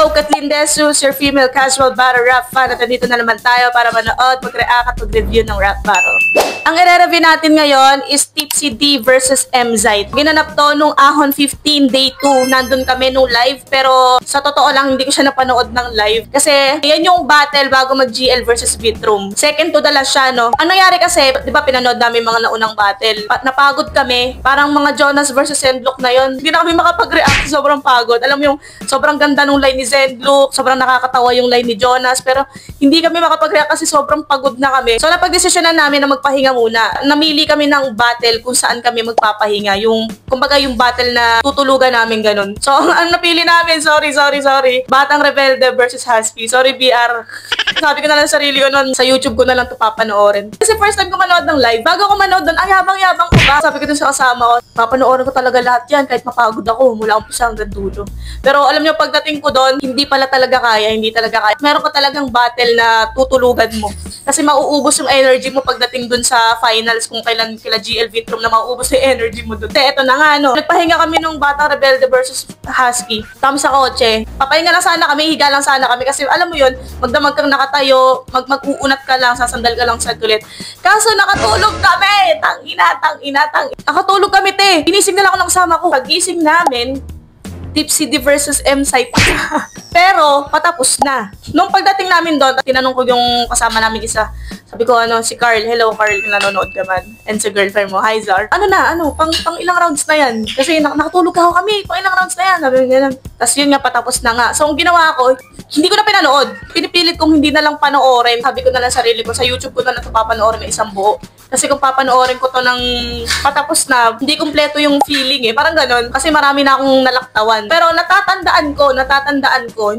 Hello, Kathleen Desus, your female casual battle rap fan. At nandito na naman tayo para manood, mag-react at mag-review ng rap battle. Ang i-review natin ngayon is Tipsy D versus M-Zite. Ginanap to nung Ahon 15 day 2. Nandun kami nung live, pero sa totoo lang hindi ko siya napanood ng live. Kasi yan yung battle bago mag-GL versus Beatroom. Second to the last siya, no? Ang nangyari kasi, di ba pinanood namin mga naunang battle. Napagod kami. Parang mga Jonas versus Zenlook na yon. Hindi na kami makapag-react. Sobrang pagod. Alam mo yung sobrang ganda nung line ni Zenlook. Sobrang nakakatawa yung line ni Jonas. Pero hindi kami makapag-react kasi sobrang pagod na kami. So napag-desisyonan namin na magpahinga muna. Namili kami ng battle kung saan kami magpapahinga. Yung, kumbaga yung battle na tutulugan namin ganun. So ang napili namin, sorry. Batang Rebelde versus Husky. Sorry BR. Sabi ko na lang sa sarili ko nun, sa YouTube ko na lang ito papanoorin. Kasi first time ko manood ng live. Bago ko manood doon, ay yabang ko ba? Sabi ko dun sa kasama ko, papanoorin ko talaga lahat yan kahit mapagod ako mula umpisa hanggang dulo. Pero alam nyo, pagdating ko doon, hindi pala talaga kaya, Meron ka talagang battle na tutulugan mo. Kasi mauubos yung energy mo pagdating dun sa finals kung kailan kila GL Beatroom na mauubos yung energy mo dun. Eto na nga, no. Nagpahinga kami nung Batang Rebelde versus Husky. Kami sa kotse. Papahinga lang sana kami, higa lang sana kami kasi alam mo yun, magdamag kang nakatayo, mag-uunat ka lang, sasandal ka lang sa kulit. Kaso nakatulog kami! Tangina. Nakatulog kami, te. Ginising na lang ako ng kasama ko. Pagising namin, Tipsy D versus M-Zite. Pero, patapos na. Nung pagdating namin doon, tinanong ko yung kasama namin isa. Sabi ko, si Carl. Hello, Carl. Nanonood ka man. And sa girlfriend mo, hi, Zar. Pang ilang rounds na yan. Kasi nakatulog ako kami. Pang ilang rounds na yan. Sabi ko, ganun. Tapos yun nga, patapos na nga. So, ang ginawa ko, hindi ko na pinanood. Pinipilit kong hindi na lang panoorin. Sabi ko na lang sarili ko, sa YouTube ko na lang ito papanoorin na isang buo. Kasi kung papanoorin ko to ng patapos na, hindi kumpleto yung feeling Parang ganun. Kasi marami na akong nalaktawan. Pero natatandaan ko,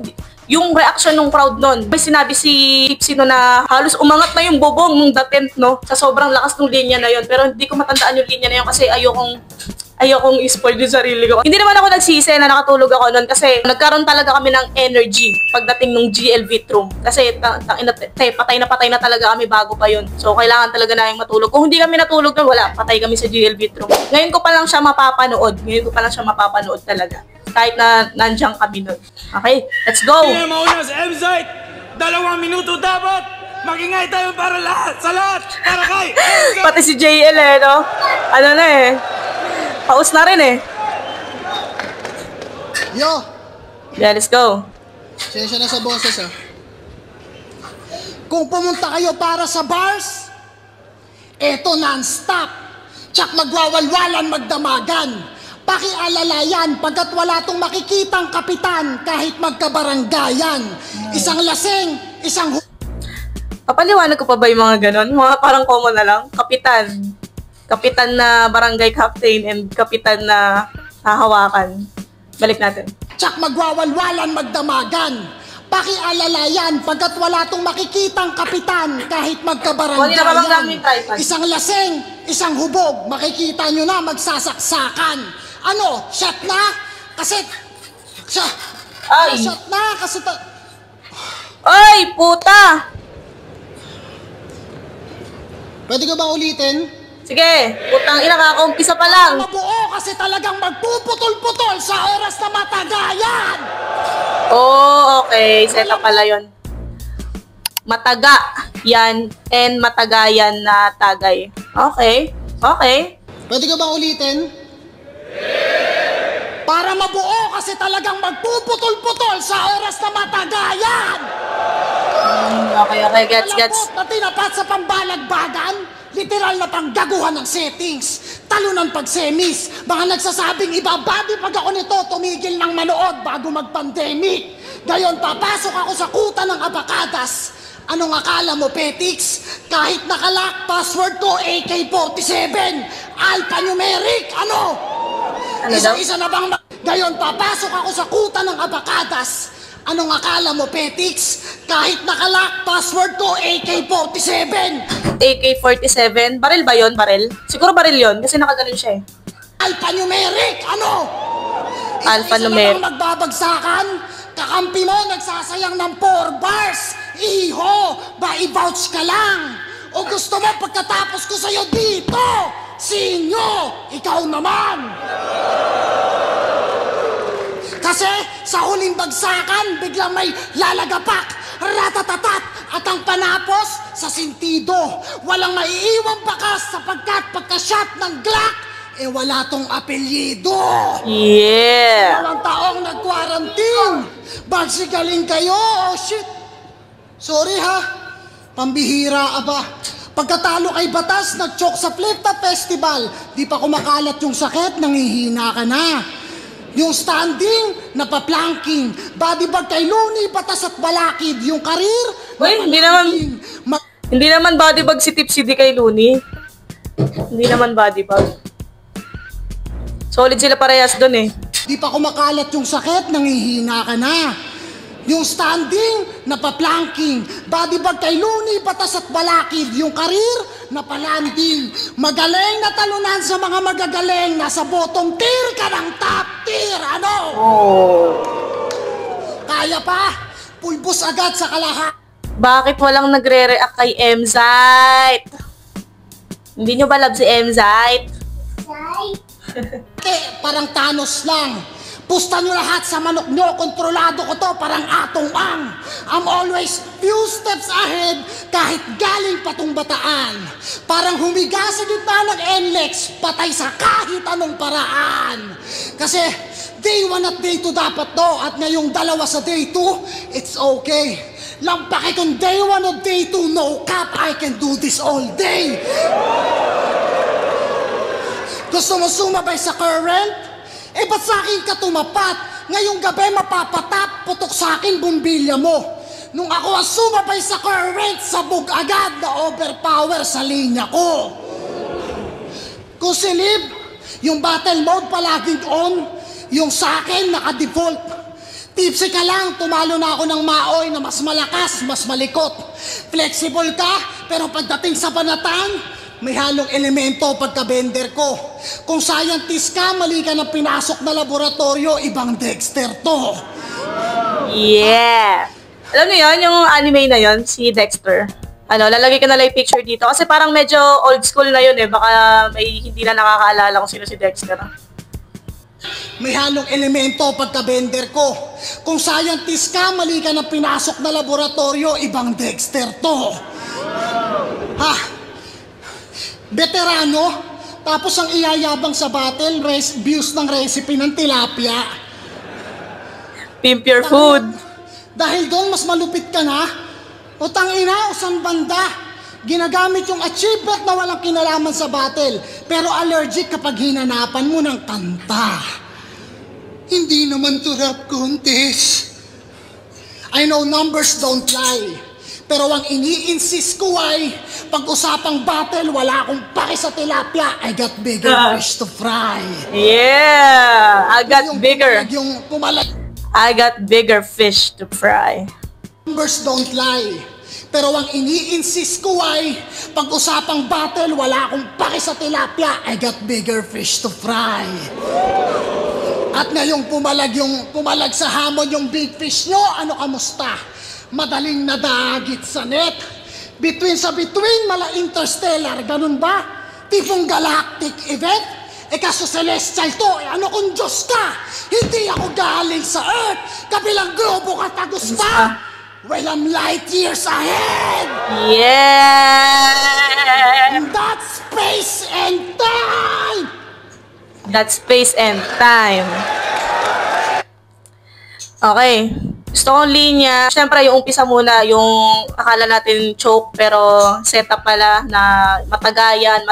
yung reaction ng crowd nun. May sinabi si Tipsy no na halos umangat na yung bobong nung the 10th, no? Sa sobrang lakas ng linya na yun. Pero hindi ko matandaan yung linya na yun kasi ayokong i-spoil yung sarili ko. Hindi naman ako nagsisi na nakatulog ako nun kasi nagkaroon talaga kami ng energy pagdating nung GL Beatroom. Kasi patay na talaga kami bago pa yun. So kailangan talaga namin matulog. Kung hindi kami natulog nun, wala. Patay kami sa GL Beatroom. Ngayon ko pa lang siya mapapanood talaga. Kahit na nandiyan kami nun. Okay, let's go! Hindi na mauna sa M-Zite! 2 minuto dapat! Magingay tayo para lahat! Sa lahat! Para kay M-Zite! Pati si JL no? Ano na paus na rin Yo! Yeah, let's go. Sensya na sa boses Kung pumunta kayo para sa bars, eto non-stop. Tsak magwawalwalan, magdamagan. Pakialalayan pagkat wala tong makikitang kapitan kahit magkabaranggayan. Isang lasing, isang... Papaliwanag ko pa ba yung mga ganon? Mga parang common na lang. Kapitan na barangay captain and kapitan na hahawakan. Balik natin. Tsak magwawalwalan, magdamagan. Pakialalayan pagkat wala tong makikitang kapitan kahit magkabaranggayan. Isang lasing, isang hubog. Makikita nyo na magsasaksakan. Ano? Shot na? Kasi... Ay! Shot na? Kasi... Ay! Puta! Pwede ko ba ulitin? Sige! Putang ina, kakaumpisa pa lang! Mabuo kasi talagang magpuputol-putol sa oras na matagayan! Oh, okay. Set up pala yun. Mataga yan and matagayan na tagay. Okay. Pwede ko ba ulitin? Para mabuo kasi talagang magpuputol-putol sa oras na matagayan! Okay. Gets. Na tinapat sa pambalagbagan, literal na panggaguhan ng settings, talunan pag semis, mga nagsasabing ibabadi pag ako nito, tumigil ng manood bago mag-pandemic. Gayon, papasok ako sa kuta ng abakadas. Anong akala mo, Petix? Kahit nakalock, password ko AK-47, alphanumeric, ano? Isa-isa na bang... Gayon, papasok ako sa kuta ng abakadas. Anong akala mo, Petix? Kahit nakalock, password ko AK-47. AK-47? Baril ba yun? Baril? Siguro baril yun kasi nakaganon siya Alphanumeric, ano? Alphanumeric. Isa-isa na bang magbabagsakan? Kakampi mo, nagsasayang ng 4 bars. Iho, ba i-vouch ka lang? O gusto mo pagkatapos ko sa'yo dito? Sinyo, ikaw naman! Kasi sa huling bagsakan, biglang may lalagapak, ratatatat, at ang panapos sa sintido. Walang maiiwang bakas sapagkat pagka-shot ng Glock, wala tong apelyido. Yeah! 2 taong nag-quarantine. Bagsigaling kayo, oh shit. Sorry ha, pambihira aba. Pagkatalo kay Batas, nag-choke sa Flip Top Festival. Di pa kumakalat yung sakit, nangihina ka na. Yung standing, napaplanking. Body bag kay Looney, Batas at Balakid. Yung karir, Uy, hindi naman body bag si Tipsy D kay Looney. Hindi naman body bag. Solid sila parehas dun eh. Di pa kumakalat yung sakit, nangihina ka na. Yung standing, napaplanking. Body bag kay Looney, Batas at Balakid. Yung karir, napalanding. Magaling na talunan sa mga magagaling. Nasa bottom tier ka ng top tier. Ano? Oh. Kaya pa? Pulbos agad sa kalahat. Bakit walang nagre-react kay Mzite? Hindi nyo ba love si Mzite? Parang Thanos lang. Pusta nyo lahat sa manok nyo. Kontrolado ko to, parang atong ang. I'm always few steps ahead kahit galing patong bataan. Parang humiga sa gitna ng NLEX, patay sa kahit anong paraan. Kasi day 1 at day 2 dapat to, at ngayong dalawa sa day 2, it's okay. Lampaki kung day 1 o day 2, no cap, I can do this all day. Gusto mo sumabay sa current? Ba't sa akin ka tumapat? Ngayong gabi mapapatap, putok sa akin bumbilya mo. Nung ako ang sumabay sa current, sabog agad na overpower sa linya ko. Kung silib, yung battle mode palaging on, yung sa akin naka-default. Tipsy ka lang, tumalo na ako ng maoy na mas malakas, mas malikot. Flexible ka, pero pagdating sa banatan, may halong elemento pagka-bender ko. Kung scientist ka, mali ka na pinasok na laboratorio, ibang Dexter to. Yeah! Alam niyo yun, yung anime na yun, si Dexter. Lalagay ko na lang yung picture dito. Kasi parang medyo old school na yun eh. Baka may hindi na nakakaalala kung sino si Dexter. May halong elemento pagka-bender ko. Kung scientist ka, mali ka na pinasok na laboratorio, ibang Dexter to. Ha? Veterano, tapos ang iyayabang sa battle, views ng recipe ng tilapia. Pimp your food. Dahil doon, mas malupit ka na. Utang ina, usan banda. Ginagamit yung achievement na walang kinalaman sa battle, pero allergic kapag hinanapan mo ng kanta. Hindi naman to rap contest. I know numbers don't lie. Pero ang ini-insist ko ay, pag-usapang battle, wala akong pake sa tilapia. I got bigger fish to fry. Yeah! I got bigger. I got bigger fish to fry. Numbers don't lie. Pero ang ini-insist ko ay, pag-usapang battle, wala akong pake sa tilapia. I got bigger fish to fry. At ngayong pumalag sa hamon yung big fish nyo, ano kamusta? Madaling nadagit sa net. Between mala interstellar, ganun ba? Tipong galactic event? Kaso celestial to, ano kung Diyos ka? Hindi ako galing sa Earth, kabilang globo ka tagos pa. Well, I'm light years ahead. Yeah! That's space and time. That's space and time. Okay. Gusto kong linya. Siyempre, yung umpisa muna, yung akala natin choke, pero setup pala na matagayan.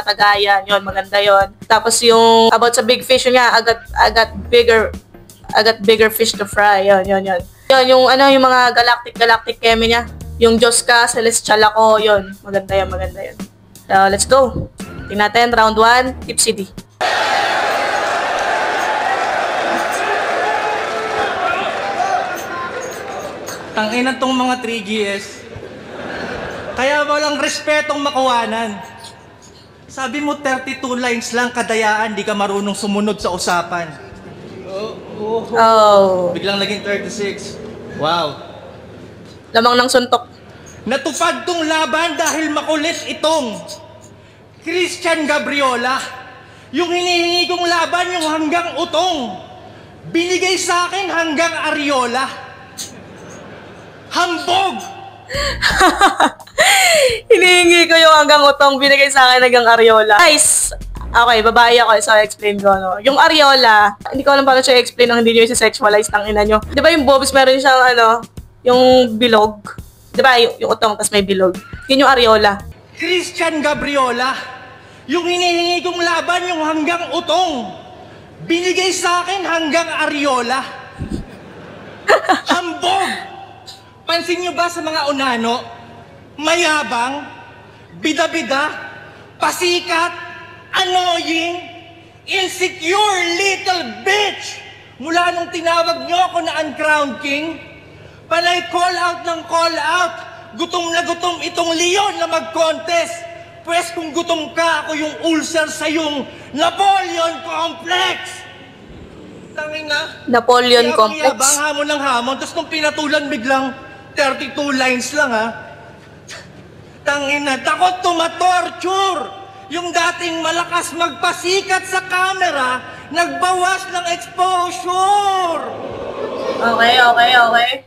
Yun, maganda yun. Tapos yung about sa big fish, yun nga, I got bigger fish to fry. Yun. Yun, yung mga galactic keme niya. Yung Diyos ka, celestial ako, yun. Maganda yun. So, let's go. Tingnan natin, round 1, Tipsy D. Tanginan tong mga 3GS. Kaya walang respetong makuwanan. Sabi mo 32 lines lang kadayaan, di ka marunong sumunod sa usapan. Oh. Biglang naging 36. Wow. Lamang ng suntok. Natupad tong laban dahil makulit itong Christian Gabriola. Yung hinihingi kong laban, yung hanggang utong. Binigay sa akin hanggang areola. Hambog! Hinihingi ko yung hanggang utong, binigay sa akin hanggang areola. Guys, okay, babae ako, so explain ko, no? Yung areola, hindi ko alam paano siya explain nang hindi nyo isa-sexualize ng ina nyo. Di ba yung bobs, meron siyang, yung bilog? Di ba, yung utong, tas may bilog. Yun yung areola. Christian Gabriola, yung hinihingi kong laban, yung hanggang utong. Binigay sa akin hanggang areola. Hambog! Pansin nyo ba sa mga unano? Mayabang, bida-bida, pasikat, annoying, insecure little bitch! Mula nung tinawag nyo ako na uncrowned king, panay call out ng call out. Gutom na gutom itong leon na mag-contest. Pwes kung gutom ka, ako yung ulcer sa yung Napoleon Complex. Tangin na. Napoleon Complex. Bang hamon ng hamon, tapos nung pinatulan biglang 32 lines lang ha. Tangin na, takot tumatorture. Yung dating malakas magpasikat sa camera, nagbawas ng exposure. Okay.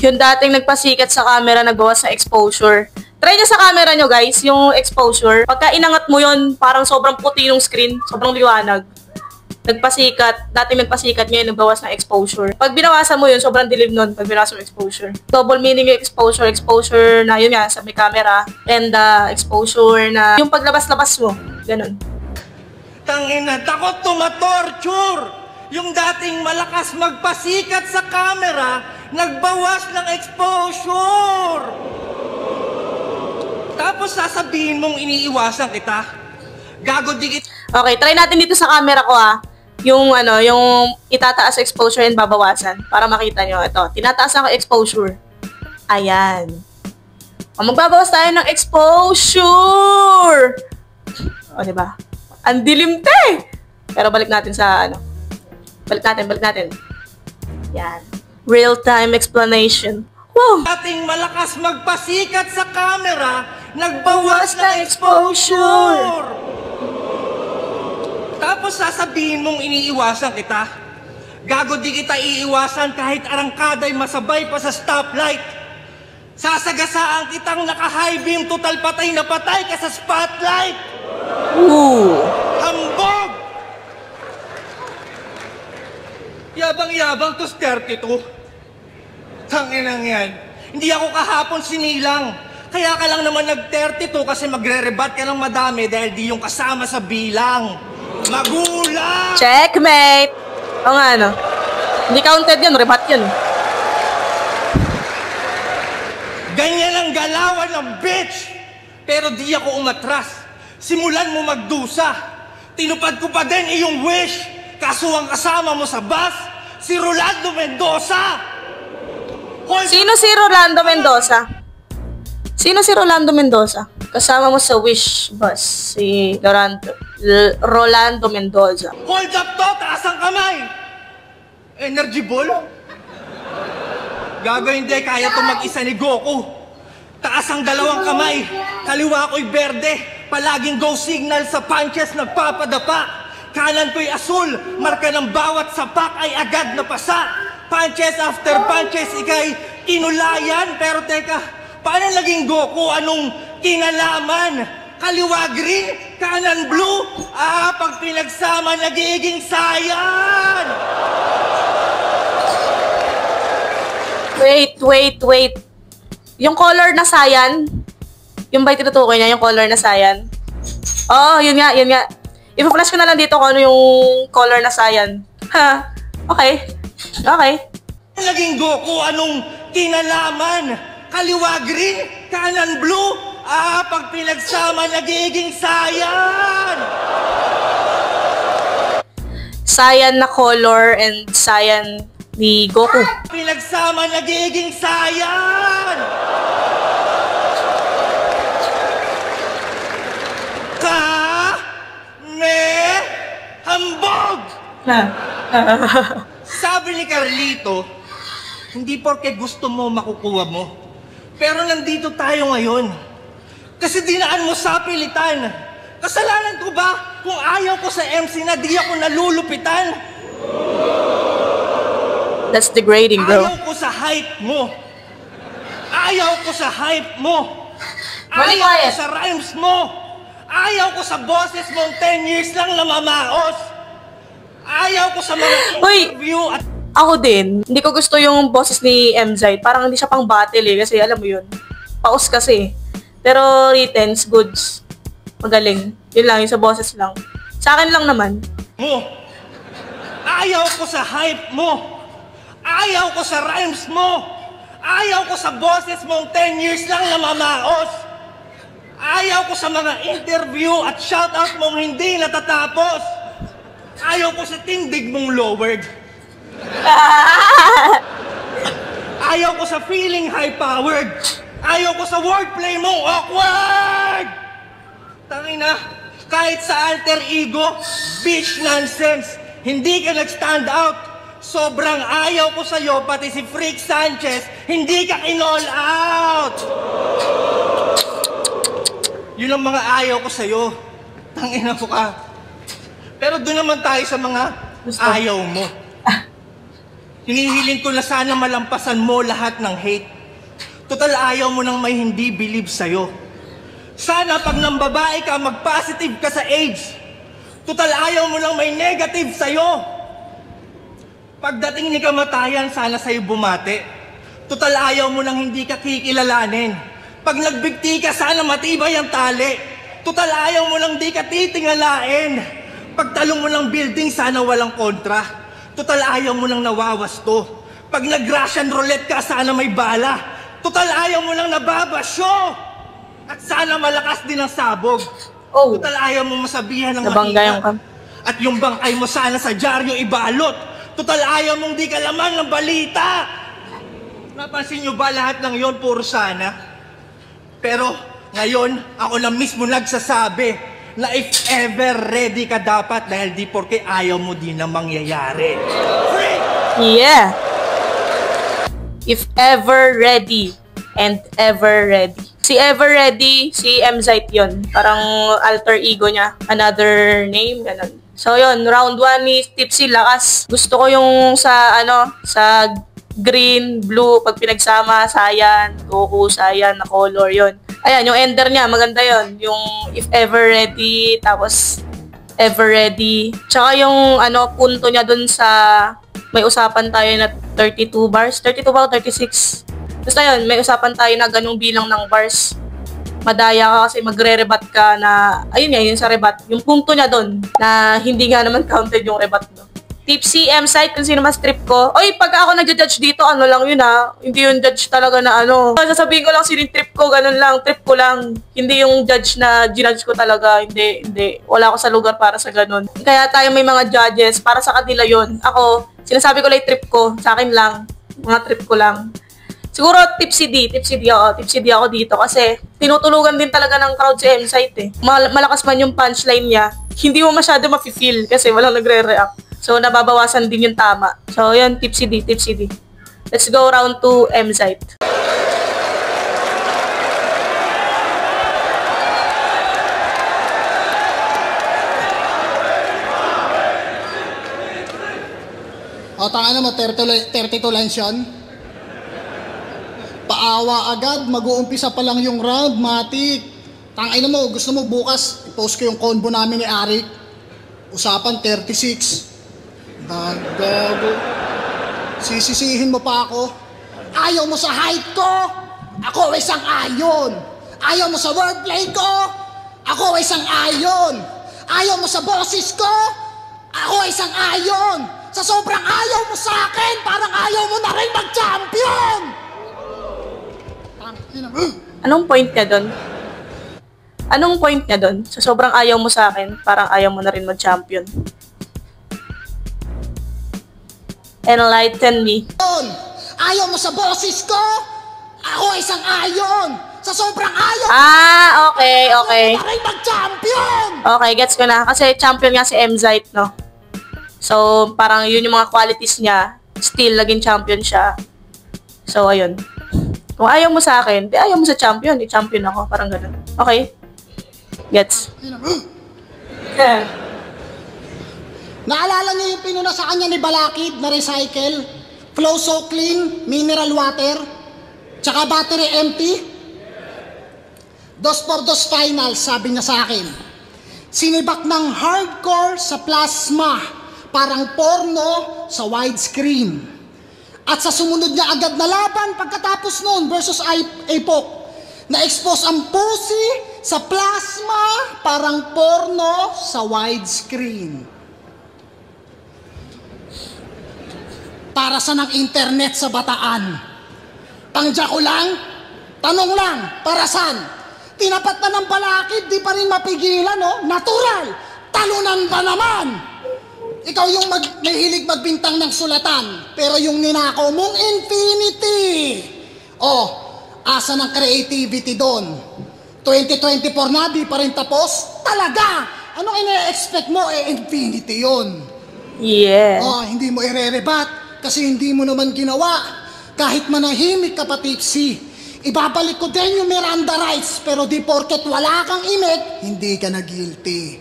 Yung dating nagpasikat sa camera, nagbawas ng exposure. Try nyo sa camera nyo guys, yung exposure. Pagka inangat mo yun, parang sobrang puti yung screen, sobrang liwanag. Nagpasikat, dating nagpasikat ngayon, nagbawas ng exposure. Pag binawasan mo yun, sobrang dilim nun pag binawasan mo exposure. Double meaning yung exposure na yun nga, sa may camera. And exposure na yung paglabas-labas mo. Ganun. Tangin na, takot tumatorture! Yung dating malakas magpasikat sa camera, nagbawas ng exposure! Tapos sasabihin mong iniiwasan kita. Gago dikit. Okay, try natin dito sa camera ko yung yung itataas exposure and babawasan para makita nyo. Ito, tinataas ako exposure. Ayan. O, magbabawas tayo ng exposure. O, diba? Ang dilim te! Pero balik natin sa Balik natin. Yan. Real-time explanation. Wow! Dating malakas magpasikat sa camera, nagbawas ng exposure! Tapos sasabihin mong iniiwasan kita. Gago di kita iiwasan kahit arangkada'y masabay pa sa stoplight. Sasagasaan kitang naka-high beam, total patay na patay ka sa spotlight! Ooh! Hambog! Yabang-yabang tos 32. Tanginang yan. Hindi ako kahapon sinilang. Kaya ka lang naman nag-32 kasi magre-rebat ka ng madami dahil di yung kasama sa bilang. Magulang! Checkmate! O nga, Hindi counted yun, rebat yun. Ganyan ang galawan ng bitch! Pero di ako umatras. Simulan mo magdusa. Tinupad ko pa din iyong wish. Kaso ang kasama mo sa bus, si Rolando Mendoza! Sino si Rolando Mendoza? Sino si Rolando Mendoza? Kasama mo sa Wish Bus, si Rolando Mendoza. Hold up to! Taas ang kamay! Energy ball? Gago hindi, kaya to mag-isa ni Goku. Taas ang dalawang kamay. Kaliwa ko'y berde. Palaging go signal sa punches nagpapadapa. Kanan ko'y asul. Marka ng bawat sapak ay agad na pasa. Punches after punches, ikay inulayan. Pero teka, paano naging Goku? Anong kinalaman? Kaliwa green, kanan blue. Pag pinagsama, nagiging sayan! Wait. Yung color na sayan, yung ba tinutukoy niya, yung color na sayan? Oo, yun nga. I-flash ko na lang dito kung ano yung color na sayan. Ha? Okay. Naging Goku, anong kinalaman? Kaliwa green, kanan blue. Pag pinagsama, nagiging sayan! Sayan na color and sayan ni Goku. Pinagsama, nagiging sayan! Hambog! Sabi ni Carlito, hindi porke gusto mo makukuha mo. Pero nandito tayo ngayon. Kasi dinaan mo sa pilitan. Kasalanan ko ba kung ayaw ko sa MC na di ako nalulupitan? That's degrading, bro. Ayaw ko sa hype mo. Ayaw ko sa hype mo. Mali, Ayaw ko quiet. sa rhymes mo. Ayaw ko sa boses mong 10 years lang na mamaos. Ayaw ko sa mga Uy! interview at Ako din, hindi ko gusto yung boses ni MZ. Parang hindi siya pang battle eh. Kasi alam mo yun, paus kasi. Pero written, goods. Magaling. Yun lang, yung sa boses lang. Sa akin lang naman. mo. Ayaw ko sa hype mo. Ayaw ko sa rhymes mo. Ayaw ko sa boses mong 10 years lang na mamaos. Ayaw ko sa mga interview at shoutout mong hindi natatapos. Ayaw ko sa tindig mong lowered. Ayaw ko sa feeling high-powered. Ayaw ko sa wordplay mong awkward. Tangina, kahit sa alter ego, bitch nonsense, hindi ka nag-stand out. Sobrang ayaw ko sa'yo, pati si Freak Sanchez, hindi ka kinall out. Yun ang mga ayaw ko sa'yo. Tangina mo ka. Pero doon naman tayo sa mga ayaw mo. Hinihiling ko na sana malampasan mo lahat ng hate. Total ayaw mo nang may hindi believe sa'yo. Sana pag nang babae ka, mag-positive ka sa AIDS. Total ayaw mo nang may negative sa'yo. Pagdating ni kamatayan, sana sa'yo bumate. Total ayaw mo nang hindi ka kikilalanin. Pag nagbigti ka, sana matibay ang tali. Total ayaw mo nang di ka titingalain. Pagtalong mo ng building, sana walang kontra. Total ayaw mo nang nawawasto. Pag nag-Russian roulette ka, sana may bala. Total ayaw mo nang nababasyo. At sana malakas din ang sabog. Oh. Total ayaw mo masabihan ng Nabangga yung mahina. At yung bangkay mo sana sa dyaryo ibalot. Total ayaw mong di ka laman ng balita. Napansin nyo ba lahat ng yon puro sana? Pero ngayon, ako na mismo nagsasabi na if ever ready ka dapat dahil di porke ayaw mo din na mangyayari. Free! Yeah. If ever ready and ever ready. Si ever ready, si MZ yun. Parang alter ego niya. Another name, ganun. So yun, round 1 ni Tipsy Lakas. Gusto ko yung sa sa green, blue, pag pinagsama, cyan, Goku, cyan na color yun. Ayan, yung ender niya, maganda yun. Yung if ever ready, tapos ever ready. Tsaka yung punto niya dun sa may usapan tayo na 32 bars. 32 ba o 36? Basta yun, may usapan tayo na ganung bilang ng bars. Madaya ka kasi magre-rebat ka na, ayun nga, yun sa rebat. Yung punto niya dun, na hindi nga naman counted yung rebat no. Tipsy, M-Site, kung sino mas trip ko. Oy, pag ako nag-judge dito, ano lang yun ha. Hindi yung judge talaga na sasabihin ko lang sino yung trip ko, ganun lang, trip ko lang. Hindi yung judge na ginudge ko talaga. Hindi. Wala ako sa lugar para sa ganun. Kaya tayo may mga judges, para sa kanila yun. Ako, sinasabi ko lang trip ko, sa akin lang. Mga trip ko lang. Siguro Tipsy D ako dito kasi tinutulugan din talaga ng crowd si M-Site eh. Malakas man yung punchline niya, hindi mo masyado mafe-feel kasi walang nagre-react. So, nababawasan din yung tama. So, yun, Tipsy D. Let's go round to M-Site. O, tanga mo, 32 lines yan. Paawa agad, mag-uumpisa pa lang yung round, matik. Tangina mo, gusto mo bukas, i-post ko yung combo namin ni Arik. Usapan 36. Gago. Sisisihin mo pa ako. Ayaw mo sa height ko, ako isang ayon. Ayaw mo sa wordplay ko, ako isang ayon. Ayaw mo sa boses ko, ako isang ayon. Sa sobrang ayaw mo sa akin, parang ayaw mo na rin mag-champion. Anong point niya doon? Anong point niya doon? Sa sobrang ayaw mo sa akin, parang ayaw mo na rin mag-champion. Enlighten me. Ayaw mo sa boses ko, ako isang ayon. Sa sobrang ayaw Okay. mo na rin mag-champion. Okay, gets ko na. Kasi champion nga si M-Zite, no? So, parang yun yung mga qualities niya. Still, naging champion siya. So, ayun. Kung ayaw mo sa akin, di ayaw mo sa champion. Di champion ako. Parang ganun. Okay? Gets? Naalala niyo yung pinuna sa kanya ni Balakid na recycle? Flow so clean, mineral water, tsaka battery empty. Dos por dos final, sabi niya sa akin. Sinibak ng hardcore sa plasma, parang porno sa widescreen. At sa sumunod niya agad na laban pagkatapos noon versus APOC, na-expose ang pussy sa plasma, parang porno sa widescreen. Para sa ng internet sa Bataan. Pangja ko lang, tanong lang, para saan? Tinapat na ng balakid, di pa rin mapigilan, no? Natural! Talunan ba naman? Ikaw yung may hilig magbintang ng sulatan, pero yung ninakaw mong infinity. Oh, asa ng creativity doon? 2024 na, di pa rin tapos? Talaga! Anong ine-expect mo? Infinity yun. Yeah. Oh, hindi mo ire-rebat. Kasi hindi mo naman ginawa. Kahit manahimik ka pa, Tipsy. Ibabalik ko din yung Miranda rights, pero di porket wala kang imik, hindi ka na guilty.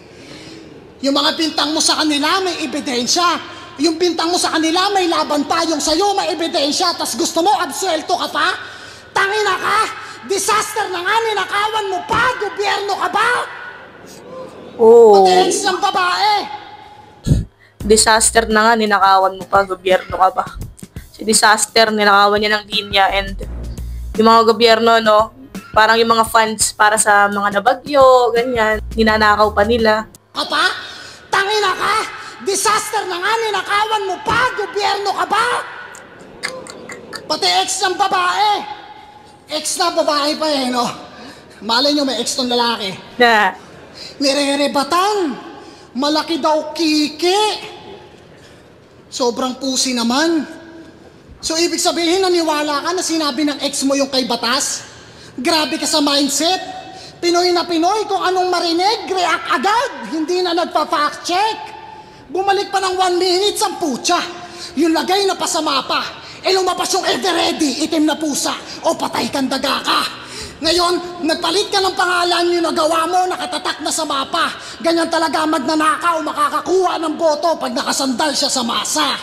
Yung mga bintang mo sa kanila may ebidensya. Yung bintang mo sa kanila may laban pa, yung sa'yo may ebidensya, tas gusto mo absuelto ka pa? Tangina ka! Disaster na nga, ninakawan mo pa! Gobyerno ka ba? Oh. Pati ex ng babae! Disaster na nga, ninakawan mo pa, gobyerno ka ba? Si Disaster, ninakawan niya ng linya, and yung mga gobyerno, no, parang yung mga funds para sa mga nabagyo, ganyan, ninanakaw pa nila. Apa? Tangina ka! Disaster na nga, ninakawan mo pa, gobyerno ka ba? Pati ex ng babae! Ex na babae pa eh, no? Malay nyo may ex tong lalaki. Na, Nirerebatan! Malaki daw kiki! Sobrang pusi naman. So, ibig sabihin, naniwala ka na sinabi ng ex mo yung kay batas? Grabe ka sa mindset. Pinoy na Pinoy, kung anong marinig, react agad. Hindi na nagpa-fact check. Bumalik pa ng 1 minute, ang putya. Yung lagay na pasama pa. Lumabas yung ever ready, itim na pusa. O patay kang daga ka. Ngayon, nagpalit ka ng pangalan yung nagawa mo, nakatatak na sa mapa. Ganyan talaga magnanakaw, makakakuha ng boto pag nakasandal siya sa masa.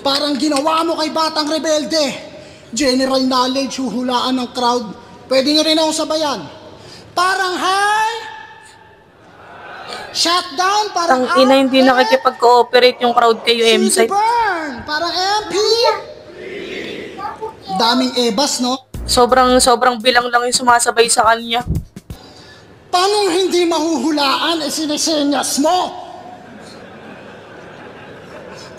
Parang ginawa mo kay Batang Rebelde. General knowledge, huhulaan ng crowd. Pwede nyo rin akong sabayan. Parang high, shutdown, parang ang ina, hindi nakikipag-cooperate yung crowd kayo, M-side. burn, parang MP. Daming ebas, no? Sobrang bilang lang yung sumasabay sa kanya. Paano hindi mahuhulaan sinisenyas mo?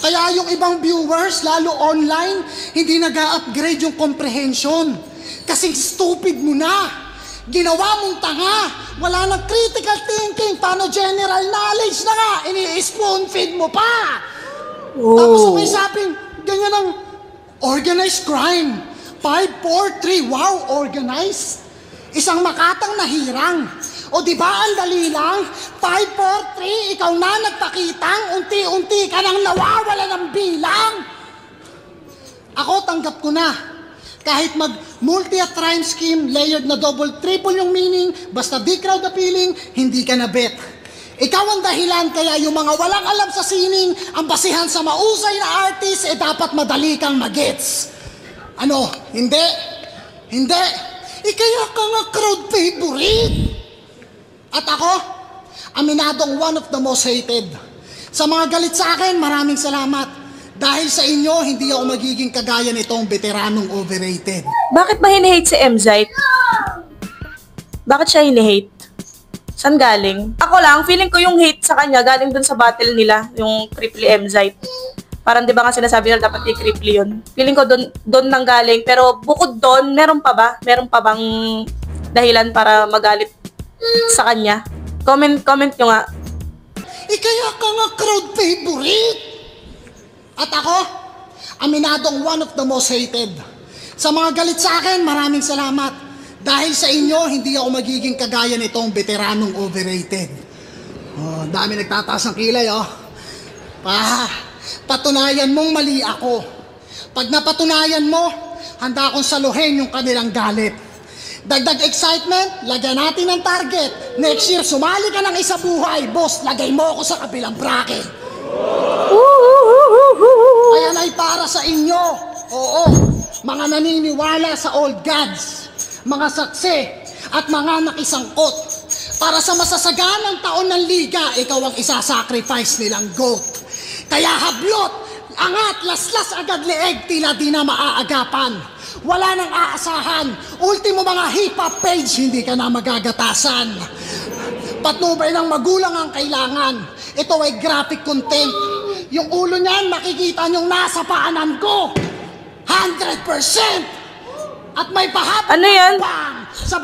Kaya yung ibang viewers, lalo online, hindi nag-upgrade yung comprehension. Kasi stupid mo na. Ginawa mong tanga. Wala nang critical thinking. Paano general knowledge na nga? Ini-spoon feed mo pa. Tapos may sabing, ganyan ang organized crime. 5, 4, 3, wow, organized. Isang makatang nahirang. O di ba ang dali lang? 5, 4, 3, ikaw na nagpakitang, unti-unti ka nang nawawala ng bilang. Ako tanggap ko na. Kahit mag-multi-crime scheme, layered na double, triple yung meaning, basta di crowd appealing, hindi ka na bet. Ikaw ang dahilan kaya yung mga walang alam sa sining, ang basihan sa mausay na artist, dapat madali kang magets. Ano? Hindi? Hindi? Kaya ka nga crowd favorite. At ako, aminadong one of the most hated. Sa mga galit sa akin, maraming salamat. Dahil sa inyo, hindi ako magiging kagaya nitong veteranong overrated. Bakit ba hinihate si M-side? Bakit siya hinihate? Saan galing? Ako lang, feeling ko yung hate sa kanya galing dun sa battle nila, yung Cripply M-side. Parang di ba nga sinasabi nila dapat i-Cripply yun. Feeling ko doon nang galing. Pero bukod doon, meron pa ba? Meron pa bang dahilan para magalit sa kanya? Comment nyo nga. Kaya ka nga crowd favorite. At ako, aminadong one of the most hated. Sa mga galit sa akin, maraming salamat. Dahil sa inyo, hindi ako magiging kagaya nitong veteranong overrated. Oh, dami nagtataas ng kilay, oh. Patunayan mong mali ako. Pag napatunayan mo, handa akong saluhin yung kanilang galit. Dagdag excitement, lagyan natin ng target. Next year, sumali ka ng isa buhay. Boss, lagay mo ako sa kabilang bracket. Ayan ay para sa inyo. Oo, mga naniniwala sa old gods, mga saksi, at mga nakisangkot. Para sa masasaganang taon ng liga, ikaw ang isasacrifice nilang goat. Kaya hablot, angat, laslas agad leeg, tila di na maaagapan. Wala nang aasahan, ultimo mga hip-hop page, hindi ka na magagatasan. Patnubay ng magulang ang kailangan. Ito ay graphic content. Yung ulo niyan, makikita niyong nasa paanan ko. 100%! At may pahabol Ano yan? bang sa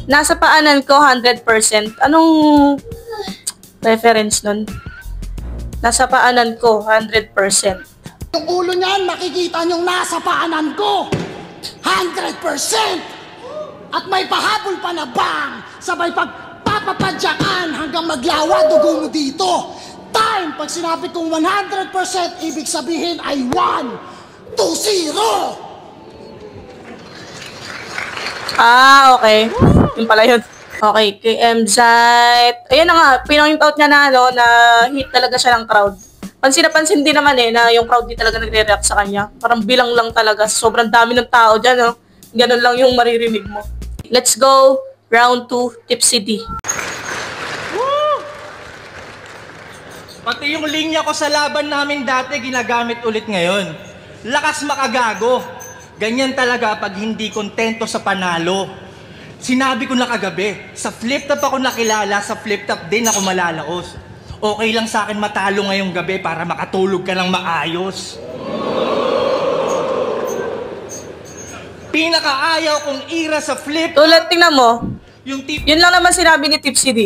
Nasa paanan ko, 100%. Anong reference nun? Nasa paanan ko, 100%. yung ulo niyan, makikita niyong nasa paanan ko. 100%! At may pahabol pa na bang sabay pagpapapadyakan hanggang maglawa dugo mo dito. Time! Pag sinabi kong 100%, ibig sabihin ay 1, 2, 0! Ah, okay. Yun pala yun. Okay, kay MZite. Ayun na nga, pinoint out niya na, no, na hit talaga siya ng crowd. Pansin na pansin din naman na yung crowd di talaga nagre-react sa kanya. Parang bilang lang talaga. Sobrang dami ng tao dyan, no. Ganun lang yung maririnig mo. Let's go. Round 2, Tipsy D. Pati yung linya ko sa laban namin dati, ginagamit ulit ngayon. Lakas makagago. Ganyan talaga pag hindi kontento sa panalo. Sinabi ko na kagabi, sa flip-top ako nakilala, sa flip-top din ako malalaos. Okay lang sa akin matalo ngayong gabi para makatulog ka ng maayos. Pinakaayaw kong ira sa flip-top. Tulad, tingnan mo. Yung tip... Yun lang naman sinabi ni Tipsy D.